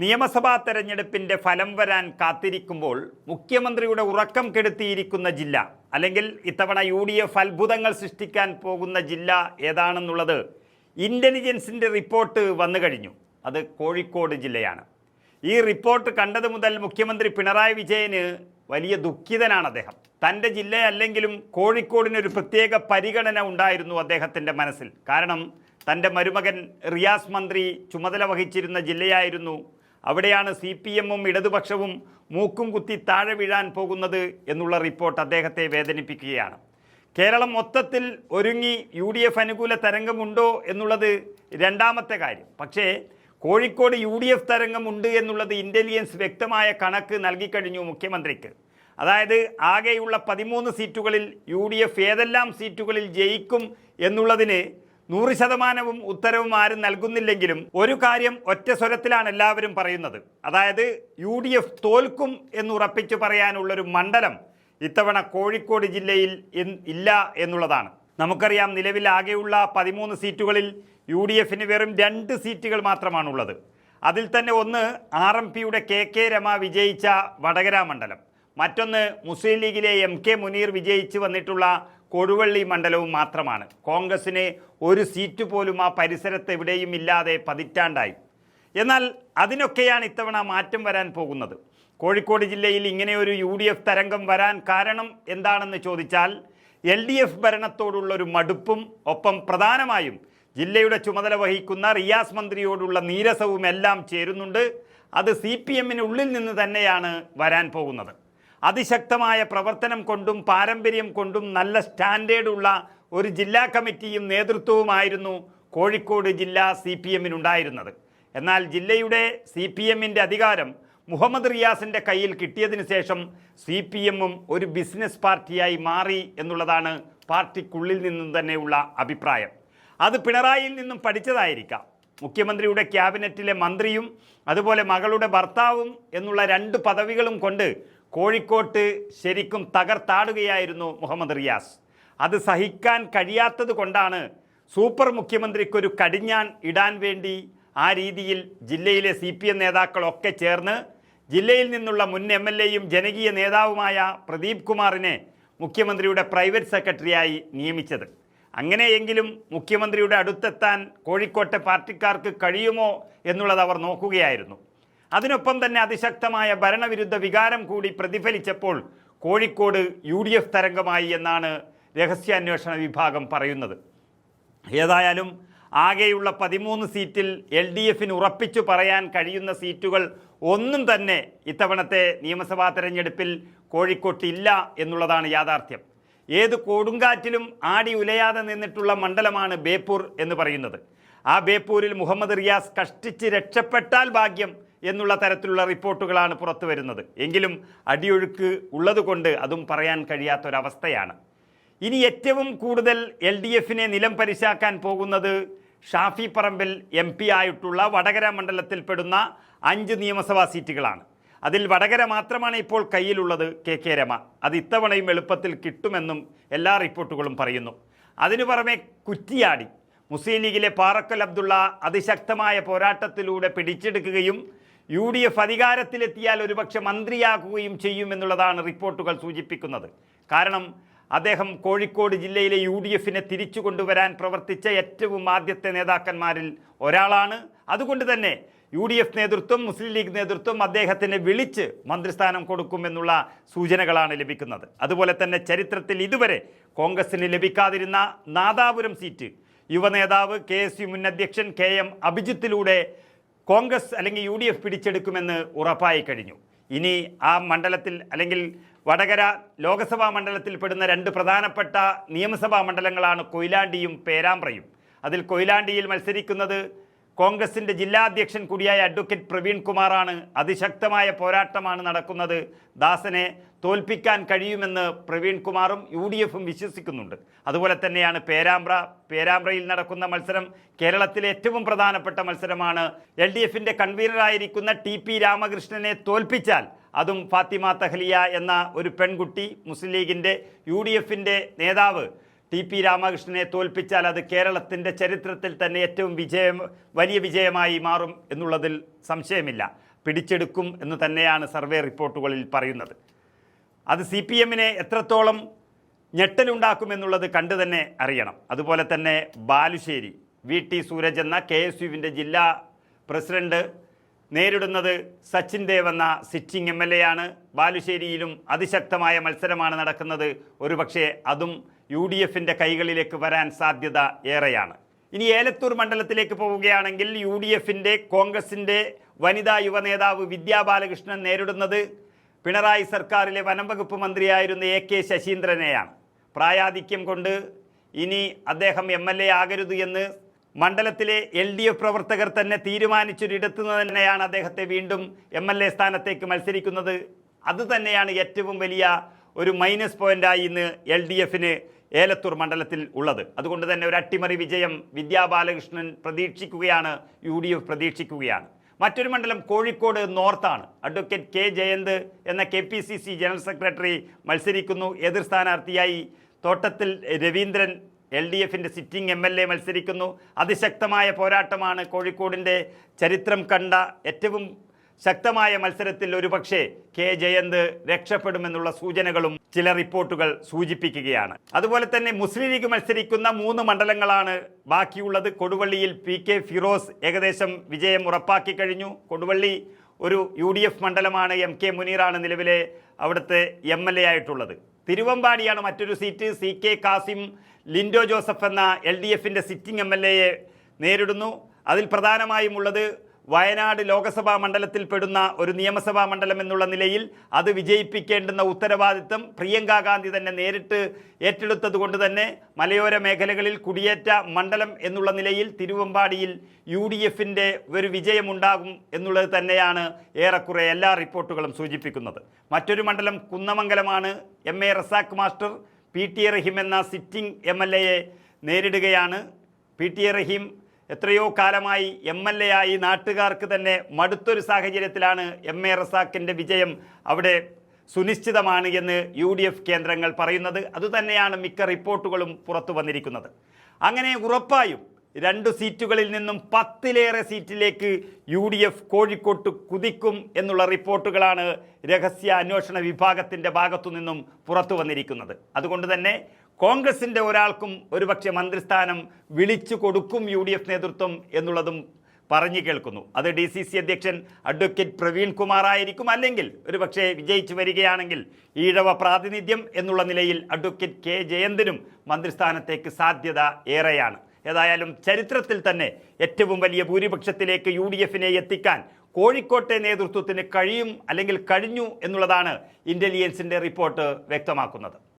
നിയമസഭാ തെരഞ്ഞെടുപ്പിന്റെ ഫലം വരാൻ കാത്തിരിക്കുമ്പോൾ മുഖ്യമന്ത്രിയുടെ ഉറക്കം കെടുത്തിയിരിക്കുന്ന ജില്ല അല്ലെങ്കിൽ ഇത്തവണ UDF അത്ഭുതങ്ങൾ സൃഷ്ടിക്കാൻ പോകുന്ന ജില്ല ഏതാണെന്നുള്ളത് ഇന്റലിജൻസിന്റെ റിപ്പോർട്ട് വന്നു കഴിഞ്ഞു. അത് കോഴിക്കോട് ജില്ലയാണ്. ഈ റിപ്പോർട്ട് കണ്ടത് മുതൽ മുഖ്യമന്ത്രി പിണറായി വിജയന് വലിയ ദുഃഖിതനാണ് അദ്ദേഹം. തൻ്റെ ജില്ലയല്ലെങ്കിലും കോഴിക്കോടിനൊരു പ്രത്യേക പരിഗണന ഉണ്ടായിരുന്നു അദ്ദേഹത്തിൻ്റെ മനസ്സിൽ. കാരണം തൻ്റെ മരുമകൻ റിയാസ് മന്ത്രി ചുമതല വഹിച്ചിരുന്ന ജില്ലയായിരുന്നു. അവിടെയാണ് CPM-ഉം ഇടതുപക്ഷവും മൂക്കും കുത്തി താഴെ വീഴാൻ പോകുന്നത് എന്നുള്ള റിപ്പോർട്ട് അദ്ദേഹത്തെ വേദനിപ്പിക്കുകയാണ്. കേരളം മൊത്തത്തിൽ ഒരുങ്ങി UDF അനുകൂല തരംഗമുണ്ടോ എന്നുള്ളത് രണ്ടാമത്തെ കാര്യം. പക്ഷേ കോഴിക്കോട് UDF തരംഗമുണ്ട് എന്നുള്ളത് ഇൻ്റലിജൻസ് വ്യക്തമായ കണക്ക് നൽകിക്കഴിഞ്ഞു മുഖ്യമന്ത്രിക്ക്. അതായത് ആകെയുള്ള 13 സീറ്റുകളിൽ UDF ഏതെല്ലാം സീറ്റുകളിൽ ജയിക്കും എന്നുള്ളതിന് 100% ഉത്തരവും ആരും നൽകുന്നില്ലെങ്കിലും ഒരു കാര്യം ഒറ്റ സ്വരത്തിലാണ് എല്ലാവരും പറയുന്നത്. അതായത് UDF തോൽക്കും എന്നുറപ്പിച്ച് പറയാനുള്ളൊരു മണ്ഡലം ഇത്തവണ കോഴിക്കോട് ജില്ലയിൽ ഇല്ല എന്നുള്ളതാണ്. നമുക്കറിയാം, നിലവിൽ ആകെയുള്ള 13 സീറ്റുകളിൽ UDF-ന് വെറും 2 സീറ്റുകൾ മാത്രമാണുള്ളത്. അതിൽ തന്നെ ഒന്ന് RMPയുടെ KK രമ വിജയിച്ച വടകര മണ്ഡലം, മറ്റൊന്ന് മുസ്ലിം ലീഗിലെ MK മുനീർ വിജയിച്ച് വന്നിട്ടുള്ള കൊടുവള്ളി മണ്ഡലവും മാത്രമാണ്. കോൺഗ്രസിന് ഒരു സീറ്റ് പോലും ആ പരിസരത്ത് എവിടെയും ഇല്ലാതെ പതിറ്റാണ്ടായി. എന്നാൽ അതിനൊക്കെയാണ് ഇത്തവണ മാറ്റം വരാൻ പോകുന്നത്. കോഴിക്കോട് ജില്ലയിൽ ഇങ്ങനെ ഒരു UDF തരംഗം വരാൻ കാരണം എന്താണെന്ന് ചോദിച്ചാൽ LDF ഭരണത്തോടുള്ളൊരു മടുപ്പും ഒപ്പം പ്രധാനമായും ജില്ലയുടെ ചുമതല വഹിക്കുന്ന റിയാസ് മന്ത്രിയോടുള്ള നീരസവും എല്ലാം ചേരുന്നുണ്ട്. അത് CPM-നുള്ളിൽ നിന്ന് തന്നെയാണ് വരാൻ പോകുന്നത്. അതിശക്തമായ പ്രവർത്തനം കൊണ്ടും പാരമ്പര്യം കൊണ്ടും നല്ല സ്റ്റാൻഡേർഡുള്ള ഒരു ജില്ലാ കമ്മിറ്റിയും നേതൃത്വവുമായിരുന്നു കോഴിക്കോട് ജില്ലാ CPM-നുണ്ടായിരുന്നത്. എന്നാൽ ജില്ലയുടെ CPM-ൻ്റെ അധികാരം മുഹമ്മദ് റിയാസിൻ്റെ കയ്യിൽ കിട്ടിയതിന് ശേഷം CPM-ഉം ഒരു ബിസിനസ് പാർട്ടിയായി മാറി എന്നുള്ളതാണ് പാർട്ടിക്കുള്ളിൽ നിന്നും തന്നെയുള്ള അഭിപ്രായം. അത് പിണറായിയിൽ നിന്നും പഠിച്ചതായിരിക്കാം. മുഖ്യമന്ത്രിയുടെ ക്യാബിനറ്റിലെ മന്ത്രിയും അതുപോലെ മകളുടെ ഭർത്താവും എന്നുള്ള 2 പദവികളും കൊണ്ട് കോഴിക്കോട്ട് ശരിക്കും തകർത്താടുകയായിരുന്നു മുഹമ്മദ് റിയാസ്. അത് സഹിക്കാൻ കഴിയാത്തത് കൊണ്ടാണ് സൂപ്പർ മുഖ്യമന്ത്രിക്കൊരു കടിഞ്ഞാൺ ഇടാൻ വേണ്ടി ആ രീതിയിൽ ജില്ലയിലെ CPM നേതാക്കളൊക്കെ ചേർന്ന് ജില്ലയിൽ നിന്നുള്ള മുൻ MLA-യും ജനകീയ നേതാവുമായ പ്രദീപ് കുമാറിനെ മുഖ്യമന്ത്രിയുടെ പ്രൈവറ്റ് സെക്രട്ടറിയായി നിയമിച്ചത്. അങ്ങനെയെങ്കിലും മുഖ്യമന്ത്രിയുടെ അടുത്തെത്താൻ കോഴിക്കോട്ടെ പാർട്ടിക്കാർക്ക് കഴിയുമോ എന്നുള്ളത് അവർ നോക്കുകയായിരുന്നു. അതിനൊപ്പം തന്നെ അതിശക്തമായ ഭരണവിരുദ്ധ വികാരം കൂടി പ്രതിഫലിച്ചപ്പോൾ കോഴിക്കോട് UDF തരംഗമായി എന്നാണ് രഹസ്യാന്വേഷണ വിഭാഗം പറയുന്നത്. ഏതായാലും ആകെയുള്ള 13 സീറ്റിൽ LDF-ന് ഉറപ്പിച്ചു പറയാൻ കഴിയുന്ന സീറ്റുകൾ ഒന്നും തന്നെ ഇത്തവണത്തെ നിയമസഭാ തെരഞ്ഞെടുപ്പിൽ കോഴിക്കോട്ടില്ല എന്നുള്ളതാണ് യാഥാർത്ഥ്യം. ഏത് കൊടുങ്കാറ്റിലും ആടി ഉലയാതെ നിന്നിട്ടുള്ള മണ്ഡലമാണ് ബേപ്പൂർ എന്ന് പറയുന്നത്. ആ ബേപ്പൂരിൽ മുഹമ്മദ് റിയാസ് കഷ്ടിച്ച് രക്ഷപ്പെട്ടാൽ ഭാഗ്യം എന്നുള്ള തരത്തിലുള്ള റിപ്പോർട്ടുകളാണ് പുറത്തു വരുന്നത്. എങ്കിലും അടിയൊഴുക്ക് ഉള്ളതുകൊണ്ട് അതും പറയാൻ കഴിയാത്തൊരവസ്ഥയാണ്. ഇനി ഏറ്റവും കൂടുതൽ LDF-നെ നിലം പരിശാക്കാൻ പോകുന്നത് ഷാഫി പറമ്പിൽ MP ആയിട്ടുള്ള വടകര മണ്ഡലത്തിൽപ്പെടുന്ന 5 നിയമസഭാ സീറ്റുകളാണ്. അതിൽ വടകര മാത്രമാണ് ഇപ്പോൾ കയ്യിലുള്ളത് KK രമ. അത് ഇത്തവണയും എളുപ്പത്തിൽ കിട്ടുമെന്നും എല്ലാ റിപ്പോർട്ടുകളും പറയുന്നു. അതിനു പുറമെ കുറ്റിയാടി മുസ്ലിം ലീഗിലെ പാറക്കൽ അബ്ദുള്ള അതിശക്തമായ പോരാട്ടത്തിലൂടെ പിടിച്ചെടുക്കുകയും UDF അധികാരത്തിലെത്തിയാൽ ഒരുപക്ഷെ മന്ത്രിയാക്കുകയും ചെയ്യുമെന്നുള്ളതാണ് റിപ്പോർട്ടുകൾ സൂചിപ്പിക്കുന്നത്. കാരണം അദ്ദേഹം കോഴിക്കോട് ജില്ലയിലെ UDF-നെ തിരിച്ചു കൊണ്ടുവരാൻ പ്രവർത്തിച്ച ഏറ്റവും ആദ്യത്തെ നേതാക്കന്മാരിൽ ഒരാളാണ്. അതുകൊണ്ട് തന്നെ UDF നേതൃത്വം, മുസ്ലിം ലീഗ് നേതൃത്വം അദ്ദേഹത്തിന് വിളിച്ച് മന്ത്രിസ്ഥാനം കൊടുക്കുമെന്നുള്ള സൂചനകളാണ് ലഭിക്കുന്നത്. അതുപോലെ തന്നെ ചരിത്രത്തിൽ ഇതുവരെ കോൺഗ്രസിന് ലഭിക്കാതിരുന്ന നാദാപുരം സീറ്റ് യുവനേതാവ് KSU മുൻ അധ്യക്ഷൻ KM അഭിജിത്തിലൂടെ കോൺഗ്രസ് അല്ലെങ്കിൽ UDF പിടിച്ചെടുക്കുമെന്ന് ഉറപ്പായി കഴിഞ്ഞു. ഇനി ആ മണ്ഡലത്തിൽ അല്ലെങ്കിൽ വടകര ലോക്സഭാ മണ്ഡലത്തിൽ പെടുന്ന 2 പ്രധാനപ്പെട്ട നിയമസഭാ മണ്ഡലങ്ങളാണ് കൊയിലാണ്ടിയും പേരാമ്പ്രയും. അതിൽ കൊയിലാണ്ടിയിൽ മത്സരിക്കുന്നത് കോൺഗ്രസിൻ്റെ ജില്ലാ അധ്യക്ഷൻ കൂടിയായ അഡ്വക്കേറ്റ് പ്രവീൺ കുമാറാണ്. അതിശക്തമായ പോരാട്ടമാണ് നടക്കുന്നത്. ദാസനെ തോൽപ്പിക്കാൻ കഴിയുമെന്ന് പ്രവീൺ കുമാറും UDF-ഉം വിശ്വസിക്കുന്നുണ്ട്. അതുപോലെ തന്നെയാണ് പേരാമ്പ്രയിൽ നടക്കുന്ന മത്സരം കേരളത്തിലെ ഏറ്റവും പ്രധാനപ്പെട്ട മത്സരമാണ്. LDF-ന്റെ കൺവീനറായിരിക്കുന്ന TP രാമകൃഷ്ണനെ തോൽപ്പിച്ചാൽ, അതും ഫാത്തിമ തഹ്ലിയ എന്ന ഒരു പെൺകുട്ടി, മുസ്ലിം ലീഗിൻ്റെ UDF-ന്റെ നേതാവ് ടി.പി. രാമകൃഷ്ണനെ തോൽപ്പിച്ചാൽ അത് കേരളത്തിൻ്റെ ചരിത്രത്തിൽ തന്നെ ഏറ്റവും വലിയ വിജയമായി മാറും എന്നുള്ളതിൽ സംശയമില്ല. പിടിച്ചെടുക്കും എന്ന് തന്നെയാണ് സർവേ റിപ്പോർട്ടുകളിൽ പറയുന്നത്. അത് CPM-നെ എത്രത്തോളം ഞെട്ടലുണ്ടാക്കുമെന്നുള്ളത് കണ്ടു തന്നെ അറിയണം. അതുപോലെ തന്നെ ബാലുശ്ശേരി VT സൂരജ് എന്ന KSUവിൻ്റെ ജില്ലാ പ്രസിഡന്റ് നേരിടുന്നത് സച്ചിൻ ദേവ് എന്ന സിറ്റിംഗ് MLA ആണ്. ബാലുശ്ശേരിയിലും അതിശക്തമായ മത്സരമാണ് നടക്കുന്നത്. ഒരുപക്ഷെ അതും UDFിൻ്റെ കൈകളിലേക്ക് വരാൻ സാധ്യത ഏറെയാണ്. ഇനി ഏലത്തൂർ മണ്ഡലത്തിലേക്ക് പോവുകയാണെങ്കിൽ UDFിൻ്റെ കോൺഗ്രസിൻ്റെ വനിതാ യുവ നേതാവ് വിദ്യാ ബാലകൃഷ്ണൻ നേരിടുന്നത് പിണറായി സർക്കാരിലെ വനം വകുപ്പ് മന്ത്രിയായിരുന്ന AK ശശീന്ദ്രനെയാണ്. പ്രായാധിക്യം കൊണ്ട് ഇനി അദ്ദേഹം MLA ആകരുത് എന്ന് മണ്ഡലത്തിലെ LDF പ്രവർത്തകർ തന്നെ തീരുമാനിച്ചൊരിടത്തു തന്നെയാണ് അദ്ദേഹത്തെ വീണ്ടും MLA സ്ഥാനത്തേക്ക് മത്സരിക്കുന്നത്. അതുതന്നെയാണ് ഏറ്റവും വലിയ ഒരു മൈനസ് പോയിൻ്റായി ഇന്ന് LDFിന് ഏലത്തൂർ മണ്ഡലത്തിൽ ഉള്ളത്. അതുകൊണ്ട് തന്നെ ഒരു അട്ടിമറി വിജയം വിദ്യാ ബാലകൃഷ്ണൻ പ്രതീക്ഷിക്കുകയാണ്, UDF പ്രതീക്ഷിക്കുകയാണ്. മറ്റൊരു മണ്ഡലം കോഴിക്കോട് നോർത്താണ്. Advocate K. ജയന്ത് എന്ന KPCC ജനറൽ സെക്രട്ടറി മത്സരിക്കുന്നു. എതിർ സ്ഥാനാർത്ഥിയായി തോട്ടത്തിൽ രവീന്ദ്രൻ LDFിൻ്റെ സിറ്റിംഗ് MLA മത്സരിക്കുന്നു. അതിശക്തമായ പോരാട്ടമാണ്. കോഴിക്കോടിൻ്റെ ചരിത്രം കണ്ട ഏറ്റവും ശക്തമായ മത്സരത്തിൽ ഒരുപക്ഷെ K. ജയന്ത് രക്ഷപ്പെടുമെന്നുള്ള സൂചനകളും ചില റിപ്പോർട്ടുകൾ സൂചിപ്പിക്കുകയാണ്. അതുപോലെ തന്നെ മുസ്ലിം ലീഗ് മത്സരിക്കുന്ന 3 മണ്ഡലങ്ങളാണ് ബാക്കിയുള്ളത്. കൊടുവള്ളിയിൽ PK ഫിറോസ് ഏകദേശം വിജയം ഉറപ്പാക്കി കഴിഞ്ഞു. കൊടുവള്ളി ഒരു UDF മണ്ഡലമാണ്. MK മുനീറാണ് നിലവിലെ അവിടുത്തെ MLA ആയിട്ടുള്ളത്. തിരുവമ്പാടിയാണ് മറ്റൊരു സീറ്റ്. CK കാസിം ലിൻഡോ ജോസഫ് എന്ന LDFിൻ്റെ സിറ്റിംഗ് MLAയെ നേരിടുന്നു. അതിൽ പ്രധാനമായും ഉള്ളത് വയനാട് ലോക്സഭാ മണ്ഡലത്തിൽ പെടുന്ന ഒരു നിയമസഭാ മണ്ഡലം എന്നുള്ള നിലയിൽ അത് വിജയിപ്പിക്കേണ്ടുന്ന ഉത്തരവാദിത്തം പ്രിയങ്ക ഗാന്ധി തന്നെ നേരിട്ട് ഏറ്റെടുത്തത് കൊണ്ട് തന്നെ മലയോര മേഖലകളിൽ കുടിയേറ്റ മണ്ഡലം എന്നുള്ള നിലയിൽ തിരുവമ്പാടിയിൽ UDFിൻ്റെ ഒരു വിജയമുണ്ടാകും എന്നുള്ളത് തന്നെയാണ് ഏറെക്കുറെ എല്ലാ റിപ്പോർട്ടുകളും സൂചിപ്പിക്കുന്നത്. മറ്റൊരു മണ്ഡലം കുന്നമംഗലമാണ്. MA റസാഖ് മാസ്റ്റർ PT റഹീം എന്ന സിറ്റിംഗ് MLAയെ നേരിടുകയാണ്. PT റഹീം എത്രയോ കാലമായി MLA ആയി നാട്ടുകാർക്ക് തന്നെ മടുത്തൊരു സാഹചര്യത്തിലാണ് MA റസാഖിൻ്റെ വിജയം അവിടെ സുനിശ്ചിതമാണ് എന്ന് UDF കേന്ദ്രങ്ങൾ പറയുന്നത്. അതുതന്നെയാണ് മിക്ക റിപ്പോർട്ടുകളും പുറത്തു വന്നിരിക്കുന്നത്. അങ്ങനെ ഉറപ്പായും 2 സീറ്റുകളിൽ നിന്നും 10ലേറെ സീറ്റിലേക്ക് UDF കോഴിക്കോട്ട് കുതിക്കും എന്നുള്ള റിപ്പോർട്ടുകളാണ് രഹസ്യ അന്വേഷണ വിഭാഗത്തിൻ്റെ ഭാഗത്തു നിന്നും പുറത്തു വന്നിരിക്കുന്നത്. അതുകൊണ്ട് തന്നെ കോൺഗ്രസിൻ്റെ ഒരാൾക്കും ഒരുപക്ഷെ മന്ത്രിസ്ഥാനം വിളിച്ചു കൊടുക്കും UDF നേതൃത്വം എന്നുള്ളതും പറഞ്ഞു കേൾക്കുന്നു. അത് DCC അധ്യക്ഷൻ അഡ്വക്കേറ്റ് പ്രവീൺ കുമാർ ആയിരിക്കും. അല്ലെങ്കിൽ ഒരുപക്ഷെ വിജയിച്ചു വരികയാണെങ്കിൽ ഈഴവ പ്രാതിനിധ്യം എന്നുള്ള നിലയിൽ അഡ്വക്കേറ്റ് K. ജയന്തിനും മന്ത്രിസ്ഥാനത്തേക്ക് സാധ്യത ഏറെയാണ്. ഏതായാലും ചരിത്രത്തിൽ തന്നെ ഏറ്റവും വലിയ ഭൂരിപക്ഷത്തിലേക്ക് UDFിനെ എത്തിക്കാൻ കോഴിക്കോട്ടെ നേതൃത്വത്തിന് കഴിയും അല്ലെങ്കിൽ കഴിഞ്ഞു എന്നുള്ളതാണ് ഇൻ്റലിജൻസിൻ്റെ റിപ്പോർട്ട് വ്യക്തമാക്കുന്നത്.